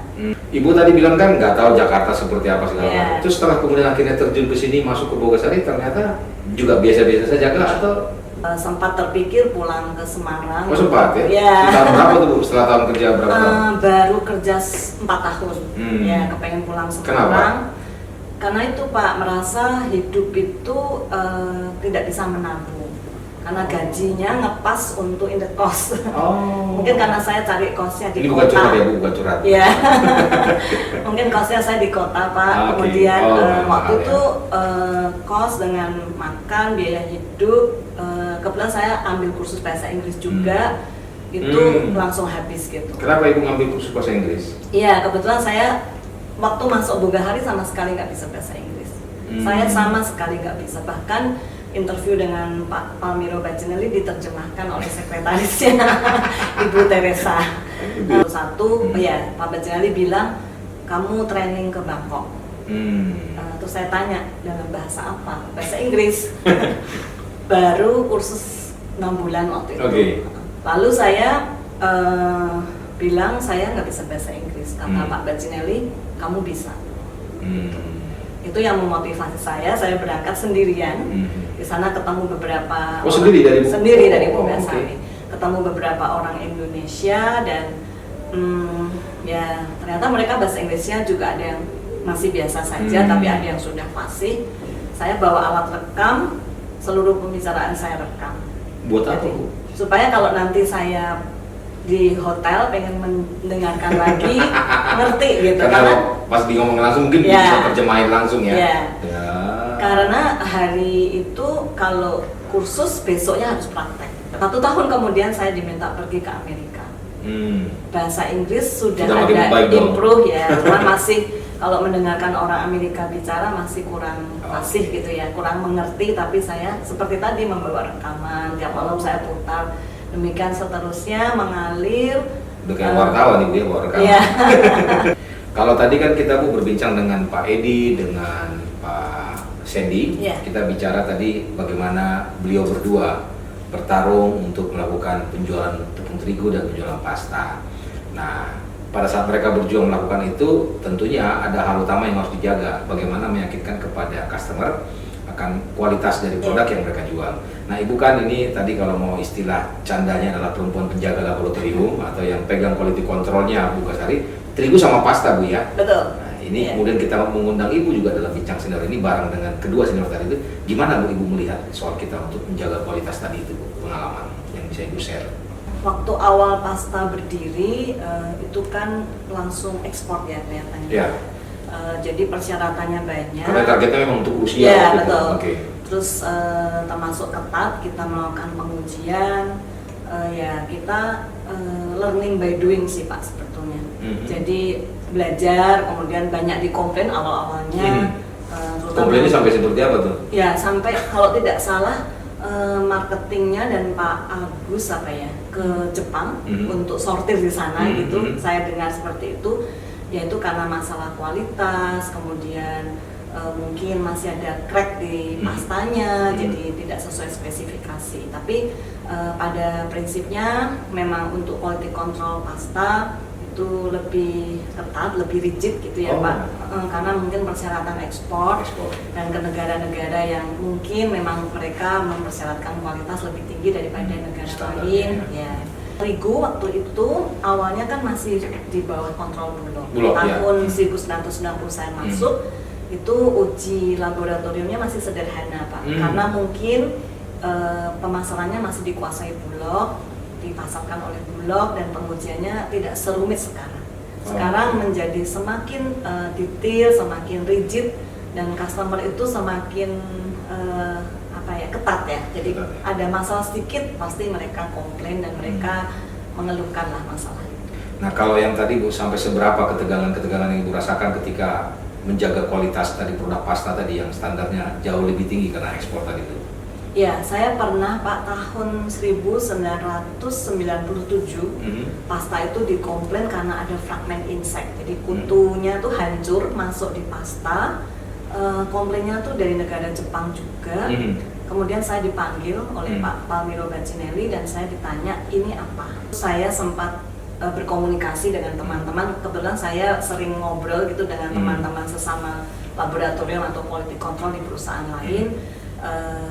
Ibu tadi bilang kan nggak tahu Jakarta seperti apa segala Iya. macam. Terus setelah kemudian akhirnya terjun ke sini masuk ke Bogasari, ternyata juga biasa-biasa saja kah atau? Sempat terpikir pulang ke Semarang. Oh sempat ya? Iya. Di tahun berapa tuh Bu? Setelah tahun kerja berapa tahun? Baru kerja 4 tahun. Ya, kepengen pulang Semarang. Kenapa? Karena itu Pak, merasa hidup itu tidak bisa menabung. karena gajinya ngepas untuk indekos. Oh. Mungkin karena saya cari kosnya di Ini kota. bukan curhat ya Bu, bukan curhat. Iya. Mungkin kosnya saya di kota Pak. Oke. Kemudian Oh, waktu mahal, itu kos dengan makan, biaya hidup. Kebetulan saya ambil kursus bahasa Inggris juga. Itu langsung habis gitu. Kenapa Ibu ngambil kursus bahasa Inggris? Iya, kebetulan saya waktu masuk Bogahari sama sekali nggak bisa bahasa Inggris. Saya sama sekali nggak bisa. Bahkan interview dengan Pak Palmiro Bacinelli diterjemahkan oleh sekretarisnya Ibu Teresa. Lalu satu, ya Pak Bacinelli bilang kamu training ke Bangkok. Terus saya tanya dalam bahasa apa? Bahasa Inggris. Baru kursus 6 bulan waktu itu. Oke. Lalu saya bilang saya nggak bisa bahasa Inggris. Kata Pak Bacinelli, kamu bisa. Itu yang memotivasi saya berangkat sendirian. Di sana ketemu beberapa Oh, sendiri dari Bu? sendiri dari Oh, Bogasari. oke. Ketemu beberapa orang Indonesia dan ya ternyata mereka bahasa Inggrisnya juga ada yang masih biasa saja, tapi ada yang sudah fasih. Saya bawa alat rekam, seluruh pembicaraan saya rekam. Buat apa Jadi, Bu? supaya kalau nanti saya di hotel pengen mendengarkan lagi ngerti gitu. Karena kalau pas di ngomong langsung mungkin Ya. bisa terjemahin langsung ya. Ya. Ya. Karena hari itu kalau kursus besoknya harus praktek. 1 tahun kemudian saya diminta pergi ke Amerika. Bahasa Inggris sudah makin ada membaik dong. improve ya, cuma masih kalau mendengarkan orang Amerika bicara masih kurang fasih gitu ya, kurang mengerti. Tapi saya seperti tadi membawa rekaman, tiap malam saya putar. Demikian seterusnya mengalir. Udah kayak wartawan ibu ya, bawa rekaman. Iya. Kalau tadi kan kita Bu berbincang dengan Pak Edi, dengan Pak Sandy, Iya. kita bicara tadi bagaimana beliau berdua bertarung untuk melakukan penjualan tepung terigu dan penjualan pasta. Nah, pada saat mereka berjuang melakukan itu, tentunya ada hal utama yang harus dijaga, bagaimana meyakinkan kepada customer akan kualitas dari produk yang mereka jual. Nah, Ibu kan ini tadi kalau mau istilah candanya adalah perempuan penjaga laboratorium atau yang pegang quality controlnya Bu Kasari, terigu sama pasta Bu ya. Betul. Nah, ini Iya. kemudian kita mengundang Ibu juga dalam bincang senior ini bareng dengan kedua senior tadi itu. Gimana Bu Ibu melihat soal kita untuk menjaga kualitas tadi itu Bu, pengalaman yang bisa Ibu share? Waktu awal pasta berdiri itu kan langsung ekspor ya kelihatannya. Ya. Jadi persyaratannya banyak. Karena targetnya memang untuk usia. Ya gitu. betul. Oke. Terus termasuk ketat kita melakukan pengujian. Ya kita learning by doing sih Pak sebetulnya. Jadi belajar, kemudian banyak dikomplain awal-awalnya. terutama- Komplainnya sampai seperti apa tuh? Ya sampai kalau tidak salah marketingnya dan Pak Agus apa ya ke Jepang untuk sortir di sana gitu. Saya dengar seperti itu, yaitu karena masalah kualitas, kemudian mungkin masih ada crack di pastanya, jadi tidak sesuai spesifikasi. Tapi pada prinsipnya memang untuk quality control pasta itu lebih ketat, lebih rigid gitu ya Pak, karena mungkin persyaratan ekspor dan ke negara-negara yang mungkin memang mereka mempersyaratkan kualitas lebih tinggi daripada negara lain. Ya. Terigu waktu itu awalnya kan masih di bawah kontrol Bulog. Tahun 1990 saya masuk, itu uji laboratoriumnya masih sederhana Pak, karena mungkin pemasarannya masih dikuasai Bulog, dipasarkan oleh Bulog, dan pengujiannya tidak serumit sekarang. Sekarang menjadi semakin detail, semakin rigid, dan customer itu semakin ketat ya. Jadi ada masalah sedikit pasti mereka komplain dan mereka mengeluhkanlah masalah itu. Nah, kalau yang tadi Bu, sampai seberapa ketegangan-ketegangan yang Ibu rasakan ketika menjaga kualitas tadi produk pasta tadi yang standarnya jauh lebih tinggi karena ekspor tadi itu? Ya, saya pernah Pak tahun 1997 pasta itu dikomplain karena ada fragmen insect. Jadi kutunya tuh hancur masuk di pasta. Komplainnya tuh dari negara Jepang juga. Kemudian saya dipanggil oleh Pak Palmiro Bacinelli dan saya ditanya ini apa. Saya sempat berkomunikasi dengan teman-teman. Kebetulan saya sering ngobrol gitu dengan teman-teman sesama laboratorium atau quality control di perusahaan lain.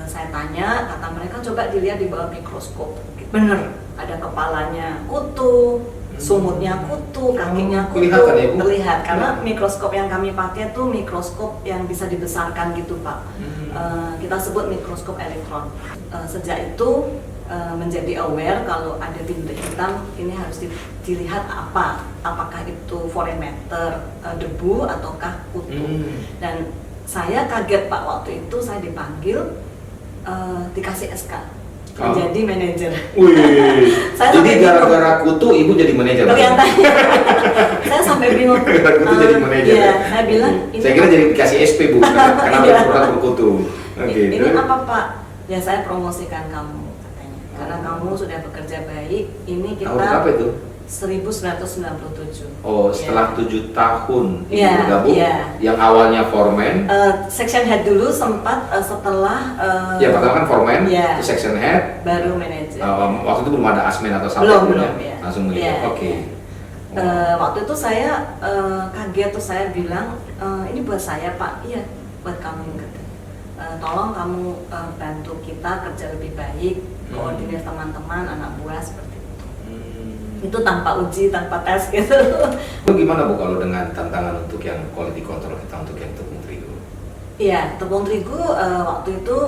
Saya tanya, kata mereka coba dilihat di bawah mikroskop. Bener, ada kepalanya kutu, sumutnya kutu, kakinya kutu, Kelihatan ya, Bu? terlihat karena mikroskop yang kami pakai tuh mikroskop yang bisa dibesarkan gitu Pak. Kita sebut mikroskop elektron. Sejak itu menjadi aware kalau ada bintik hitam ini harus dilihat apakah itu foreign matter, debu ataukah kutu. Dan saya kaget Pak, waktu itu saya dipanggil dikasih SK menjadi manajer. Wih. Saya Jadi sampai bingung. gara-gara kutu ibu jadi manajer. Kelihatannya. Saya sampai bingung. Gara-gara kutu jadi manajer. Iya, saya bilang ini Saya kira jadi dikasih SP Bu, karena Iya. produk berkutu. Oke. ini apa Pak? Ya saya promosikan kamu katanya. Karena kamu sudah bekerja baik. Ini kita Tahun berapa itu? 1997. Oh, setelah 7 tahun ibu Iya, bergabung, iya. yang awalnya foreman, Section head dulu sempat setelah ya pertama kan foreman, Iya. itu section head, baru manajer. waktu itu belum ada asmen atau Belum, salpet, belum, ya. langsung manajer. Iya, Oke. iya. Waktu itu saya kaget, terus saya bilang ini buat saya Pak, iya buat kamu gitu. Tolong kamu bantu kita kerja lebih baik, koordinir teman-teman, anak buah seperti itu. Itu tanpa uji, tanpa tes gitu. Itu gimana Bu kalau dengan tantangan untuk yang quality control kita untuk yang tepung terigu? Iya, tepung terigu waktu itu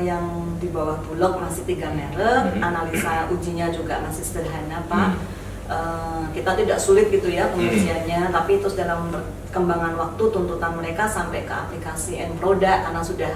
yang di bawah Bulog masih 3 merek, analisa ujinya juga masih sederhana Pak. Kita tidak sulit gitu ya pengujiannya, tapi terus dalam perkembangan waktu tuntutan mereka sampai ke aplikasi end product karena sudah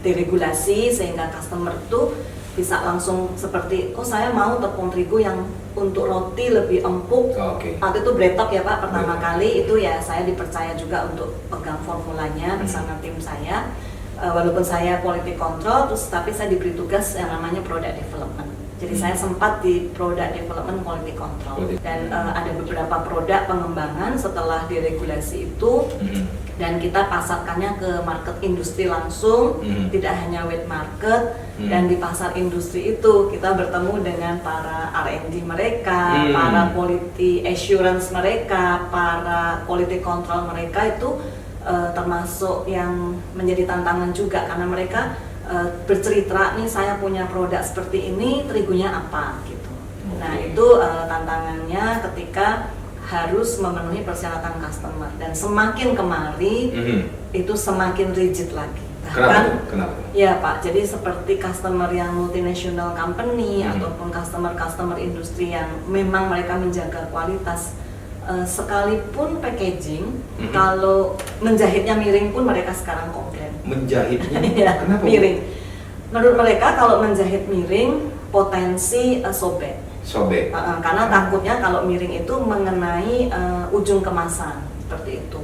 diregulasi sehingga customer tuh bisa langsung seperti, oh saya mau tepung terigu yang untuk roti lebih empuk. Oke. Waktu itu bread talk ya Pak, pertama Bread. kali itu ya saya dipercaya juga untuk pegang formulanya bersama tim saya. Walaupun saya quality control, terus tapi saya diberi tugas yang namanya product development. Jadi saya sempat di product development quality control dan ada beberapa produk pengembangan setelah diregulasi itu. Dan kita pasarkannya ke market industri langsung, tidak hanya wet market. Dan di pasar industri itu kita bertemu dengan para R&D mereka, para quality assurance mereka, para quality control mereka itu termasuk yang menjadi tantangan juga karena mereka bercerita nih saya punya produk seperti ini, terigunya apa gitu. Nah itu tantangannya ketika harus memenuhi persyaratan customer dan semakin kemari itu semakin rigid lagi. Bahkan, Kenapa? ya Pak, jadi seperti customer yang multinational company ataupun customer industri yang memang mereka menjaga kualitas, sekalipun packaging, kalau menjahitnya miring pun mereka sekarang komplain. Menjahitnya? Ya, Kenapa? Bu? miring. Menurut mereka kalau menjahit miring potensi sobek. Sobek. Karena takutnya kalau miring itu mengenai ujung kemasan seperti itu.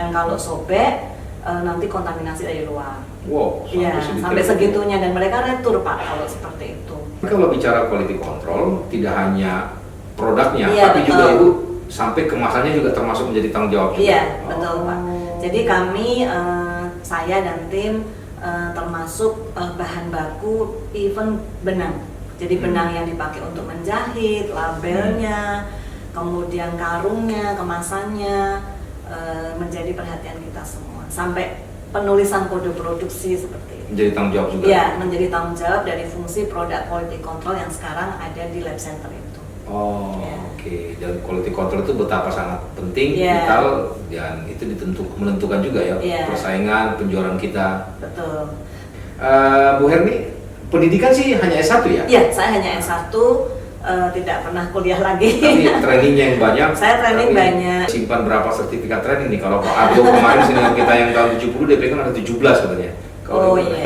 Dan kalau sobek nanti kontaminasi dari luar. Wow, Iya, sampai segitunya dan mereka retur Pak kalau seperti itu. Kalau bicara quality control, tidak hanya produknya, Iya, tapi betul. juga Ibu sampai kemasannya juga termasuk menjadi tanggung jawab juga. Iya, betul Pak. Jadi kami, saya dan tim termasuk bahan baku, even benang. Jadi benang yang dipakai untuk menjahit, labelnya, kemudian karungnya, kemasannya, menjadi perhatian kita semua. Sampai penulisan kode produksi seperti itu. Menjadi tanggung jawab juga. Iya, menjadi tanggung jawab dari fungsi product quality control yang sekarang ada di lab center itu. Oh, Ya. oke. Dan quality control itu betapa sangat penting, Ya. vital, dan itu menentukan juga ya Ya. persaingan, penjualan kita. Betul. Bu Herni, pendidikan sih hanya S1 ya? Iya, saya hanya S1, tidak pernah kuliah lagi. Tapi trainingnya yang banyak. Saya training Tapi banyak. Simpan berapa sertifikat training nih? Kalau Pak Ardo kemarin senior kita yang tahun 70, dia pegang ada 17 katanya. Oh iya.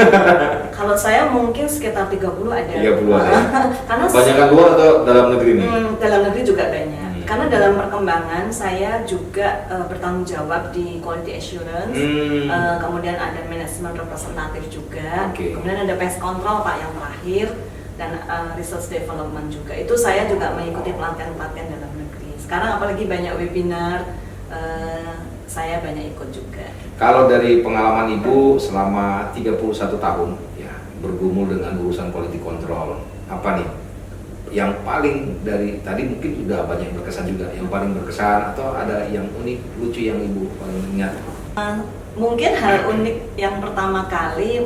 Kalau saya mungkin sekitar 30 ada. 30 ada ya? Karena Kebanyakan luar atau dalam negeri nih? dalam negeri juga banyak. Karena dalam perkembangan saya juga bertanggung jawab di quality assurance. Kemudian ada manajemen representatif juga. Oke. Kemudian ada pest control Pak yang terakhir dan research development juga. Itu saya juga mengikuti pelatihan-pelatihan dalam negeri. Sekarang apalagi banyak webinar, saya banyak ikut juga. Kalau dari pengalaman Ibu selama 31 tahun ya bergumul dengan urusan quality control, apa nih yang paling dari tadi mungkin sudah banyak yang berkesan juga, yang paling berkesan atau ada yang unik, lucu yang Ibu paling ingat? Mungkin hal unik yang pertama kali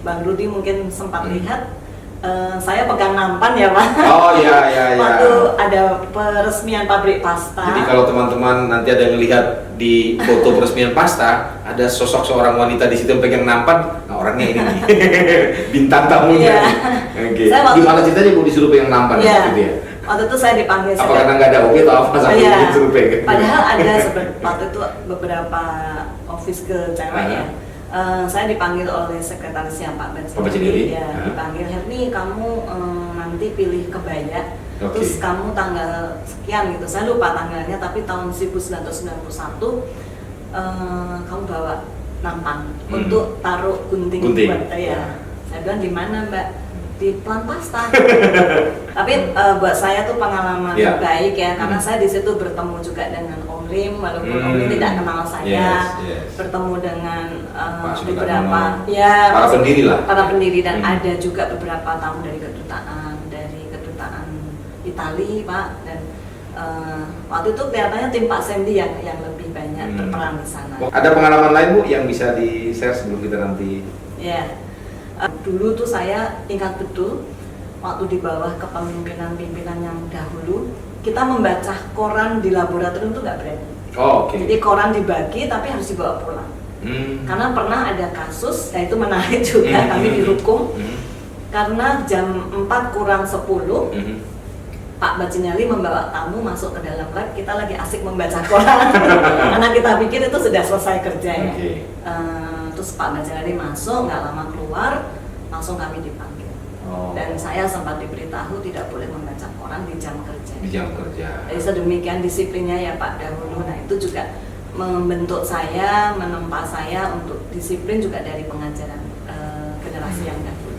Bang Rudi mungkin sempat lihat Saya pegang nampan ya Pak. Oh iya iya iya. Waktu ada peresmian pabrik pasta. Jadi kalau teman-teman nanti ada yang lihat di foto peresmian pasta, ada sosok seorang wanita di situ yang pegang nampan, nah orangnya ini nih, bintang tamunya. Iya. Oke. Saya waktu Gimana ceritanya Bu disuruh pegang nampan Iya. gitu ya? Waktu itu saya dipanggil. Apa karena nggak ada hobi atau apa sampai Iya. disuruh pegang? Padahal ada waktu itu beberapa office girl cewek ya. Saya dipanggil oleh sekretarisnya Pak Bacinelli. Ya, dipanggil, Herni kamu nanti pilih kebaya. Oke. Terus kamu tanggal sekian gitu. Saya lupa tanggalnya, tapi tahun 1991 kamu bawa nampan untuk taruh gunting. Buat saya. Saya bilang di mana Mbak? Di Plant Pasta. Tapi buat saya tuh pengalaman baik ya, karena saya di situ bertemu juga dengan Om Lim, walaupun Om Lim tidak kenal saya, bertemu dengan beberapa para pendiri lah, para pendiri, dan ada juga beberapa tamu dari kedutaan Itali Pak, dan waktu itu kelihatannya tim Pak Sandy yang lebih banyak berperan di sana. Ada pengalaman lain Bu yang bisa di-share sebelum kita nanti? Ya. Dulu tuh saya ingat betul waktu di bawah kepemimpinan-pimpinan yang dahulu, kita membaca koran di laboratorium tuh nggak berani. Oh, oke. Jadi koran dibagi tapi harus dibawa pulang. Karena pernah ada kasus, ya itu menarik juga, kami dihukum karena jam 4 kurang 10 Pak Bacinelli membawa tamu masuk ke dalam lab, kita lagi asik membaca koran karena kita pikir itu sudah selesai kerja ya. Terus Pak Bacinelli masuk, nggak lama keluar, langsung kami dipanggil. Dan saya sempat diberitahu tidak boleh membaca koran di jam kerja. Di jam kerja. Jadi sedemikian disiplinnya ya Pak dahulu. Nah itu juga membentuk saya, menempa saya untuk disiplin juga dari pengajaran generasi yang dahulu.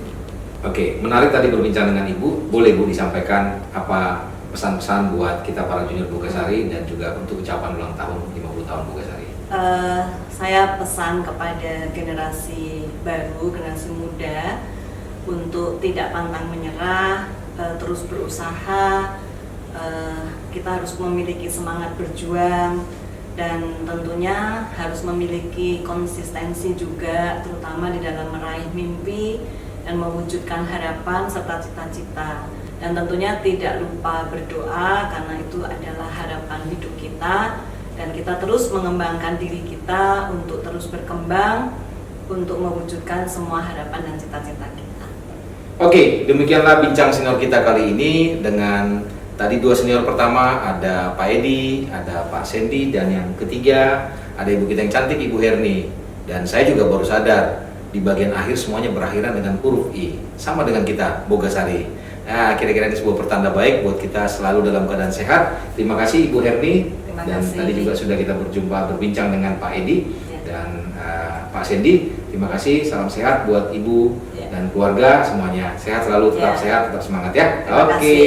Oke, menarik tadi berbincang dengan Ibu. Boleh Bu disampaikan apa pesan-pesan buat kita para junior Bogasari dan juga untuk ucapan ulang tahun 50 tahun Bogasari? Saya pesan kepada generasi baru, generasi muda untuk tidak pantang menyerah, terus berusaha. Kita harus memiliki semangat berjuang dan tentunya harus memiliki konsistensi juga, terutama di dalam meraih mimpi dan mewujudkan harapan serta cita-cita. Dan tentunya tidak lupa berdoa karena itu adalah harapan hidup kita. Dan kita terus mengembangkan diri kita untuk terus berkembang, untuk mewujudkan semua harapan dan cita-cita kita. Oke, demikianlah bincang senior kita kali ini dengan tadi dua senior pertama, ada Pak Edi, ada Pak Sandy, dan yang ketiga ada ibu kita yang cantik, Ibu Herni. Dan saya juga baru sadar di bagian akhir semuanya berakhiran dengan huruf I, sama dengan kita, Bogasari. Nah, kira-kira ini sebuah pertanda baik buat kita selalu dalam keadaan sehat. Terima kasih Ibu Herni. Dan tadi juga sudah kita berbincang dengan Pak Edi dan Pak Sandy. Terima kasih, salam sehat buat Ibu dan keluarga semuanya. Sehat selalu, tetap sehat, tetap semangat ya. Oke.